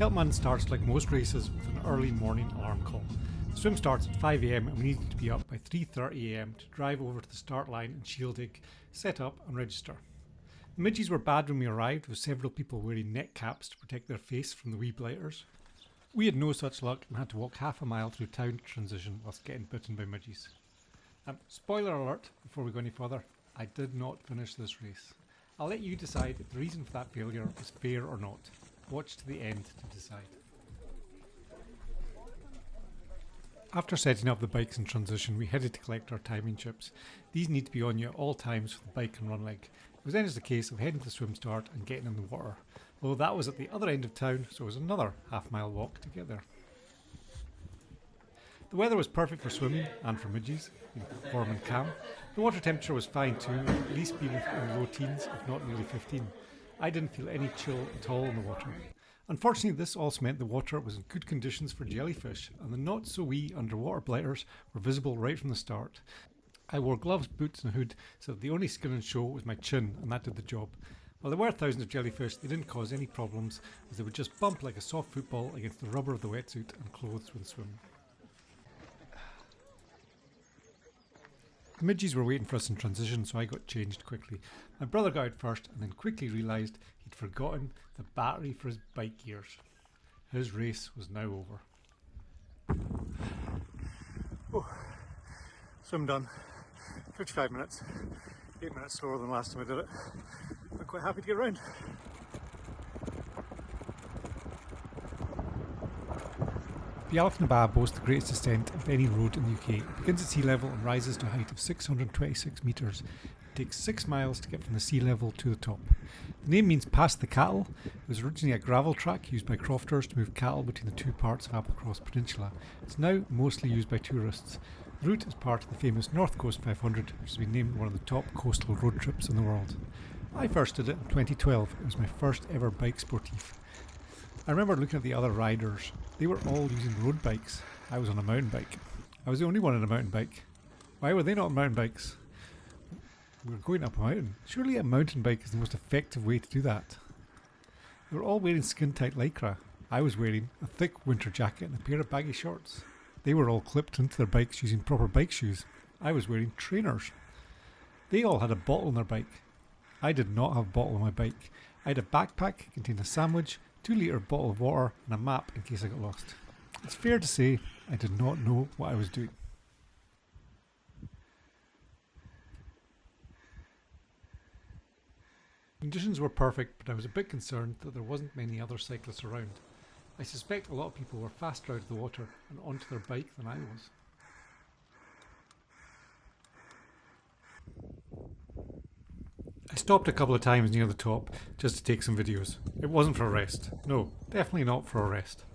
Celtman starts like most races with an early morning alarm call. The swim starts at 5 AM and we needed to be up by 3:30 AM to drive over to the start line in Shieldig, set up and register. The midges were bad when we arrived, with several people wearing neck caps to protect their face from the wee blighters. We had no such luck and had to walk half a mile through town to transition whilst getting bitten by midges. Spoiler alert, before we go any further, I did not finish this race. I'll let you decide if the reason for that failure was fair or not. Watch to the end to decide. After setting up the bikes in transition, we headed to collect our timing chips. These need to be on you at all times for the bike and run leg. It was then just a case of heading to the swim start and getting in the water. Although that was at the other end of town, so it was another half-mile walk to get there. The weather was perfect for swimming and for midges, being warm and calm. The water temperature was fine too, at least being in the low teens, if not nearly 15. I didn't feel any chill at all in the water. Unfortunately, this also meant the water was in good conditions for jellyfish, and the not-so-wee underwater blighters were visible right from the start. I wore gloves, boots and a hood, so that the only skin on show was my chin, and that did the job. While there were thousands of jellyfish, they didn't cause any problems, as they would just bump like a soft football against the rubber of the wetsuit and clothes when swimming. The midges were waiting for us in transition, so I got changed quickly. My brother got out first and then quickly realised he'd forgotten the battery for his bike gears. His race was now over. Oh, swim done. 55 minutes. 8 minutes slower than last time I did it. I'm quite happy to get round. The Alpha Naba boasts the greatest descent of any road in the UK. It begins at sea level and rises to a height of 626 metres. It takes 6 miles to get from the sea level to the top. The name means past the cattle. It was originally a gravel track used by crofters to move cattle between the two parts of Applecross Peninsula. It's now mostly used by tourists. The route is part of the famous North Coast 500, which has been named one of the top coastal road trips in the world. I first did it in 2012. It was my first ever bike sportif. I remember looking at the other riders. They were all using road bikes. I was on a mountain bike. I was the only one on a mountain bike. Why were they not on mountain bikes? We were going up a mountain. Surely a mountain bike is the most effective way to do that. They were all wearing skin-tight lycra. I was wearing a thick winter jacket and a pair of baggy shorts. They were all clipped into their bikes using proper bike shoes. I was wearing trainers. They all had a bottle on their bike. I did not have a bottle on my bike. I had a backpack containing a sandwich, 2-litre bottle of water and a map in case I got lost. It's fair to say I did not know what I was doing. Conditions were perfect, but I was a bit concerned that there wasn't many other cyclists around. I suspect a lot of people were faster out of the water and onto their bike than I was. I stopped a couple of times near the top just to take some videos. It wasn't for a rest. No, definitely not for a rest.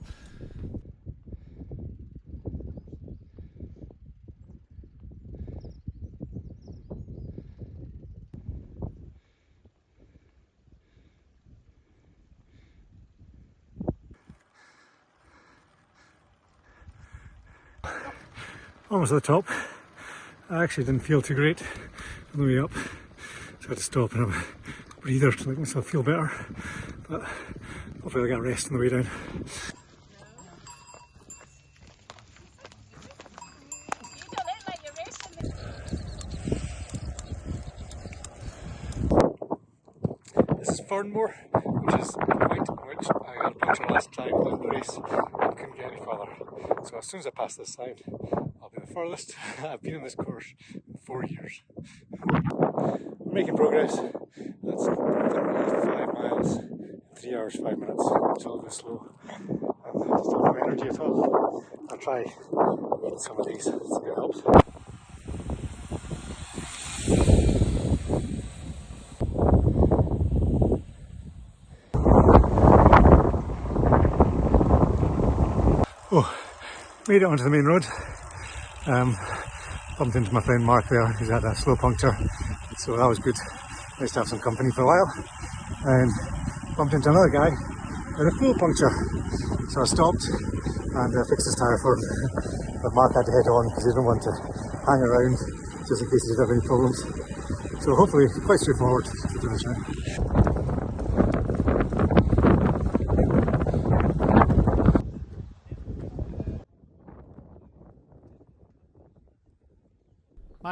Almost at the top. I actually didn't feel too great on the way up. So I had to stop and have a breather to make myself feel better, but hopefully I get a rest on the way down. This is Fernmore, which is the point at which I got a puncture last time in the race and couldn't get any further. So as soon as I pass this sign, I'll be the furthest. I've been on this course in 4 years. We're making progress. That's 35 miles in 3 hours 5 minutes. It's a little bit slow. And I just don't have energy at all. I'll try eating some of these, see if it helps. Oh, made it onto the main road. Bumped into my friend Mark there, who's had a slow puncture, so that was good. Nice to have some company for a while. And bumped into another guy with a full puncture, so I stopped and fixed his tyre for him. But Mark had to head on because he didn't want to hang around just in case he did have any problems. So hopefully quite straightforward to finish now.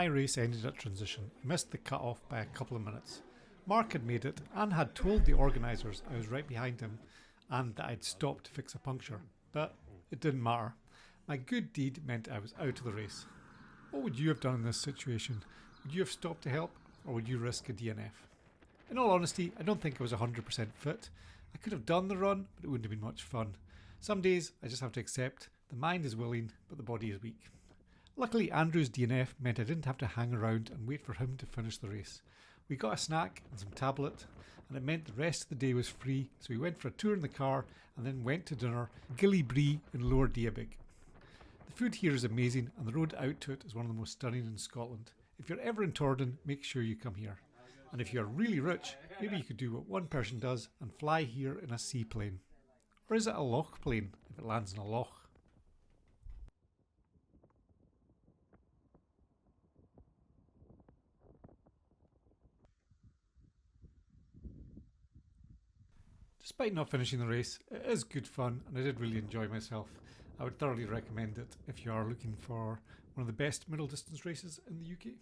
My race ended at transition. I missed the cut-off by a couple of minutes. Mark had made it and had told the organisers I was right behind him and that I'd stopped to fix a puncture, but it didn't matter. My good deed meant I was out of the race. What would you have done in this situation? Would you have stopped to help, or would you risk a DNF? In all honesty, I don't think I was 100% fit. I could have done the run, but it wouldn't have been much fun. Some days I just have to accept the mind is willing, but the body is weak. Luckily, Andrew's DNF meant I didn't have to hang around and wait for him to finish the race. We got a snack and some tablet, and it meant the rest of the day was free, so we went for a tour in the car and then went to dinner, Gilly Brie in Lower Diabig. The food here is amazing, and the road out to it is one of the most stunning in Scotland. If you're ever in Tordon, make sure you come here. And if you're really rich, maybe you could do what one person does and fly here in a seaplane. Or is it a loch plane if it lands in a loch? Despite not finishing the race, it is good fun and I did really enjoy myself. I would thoroughly recommend it if you are looking for one of the best middle distance races in the UK.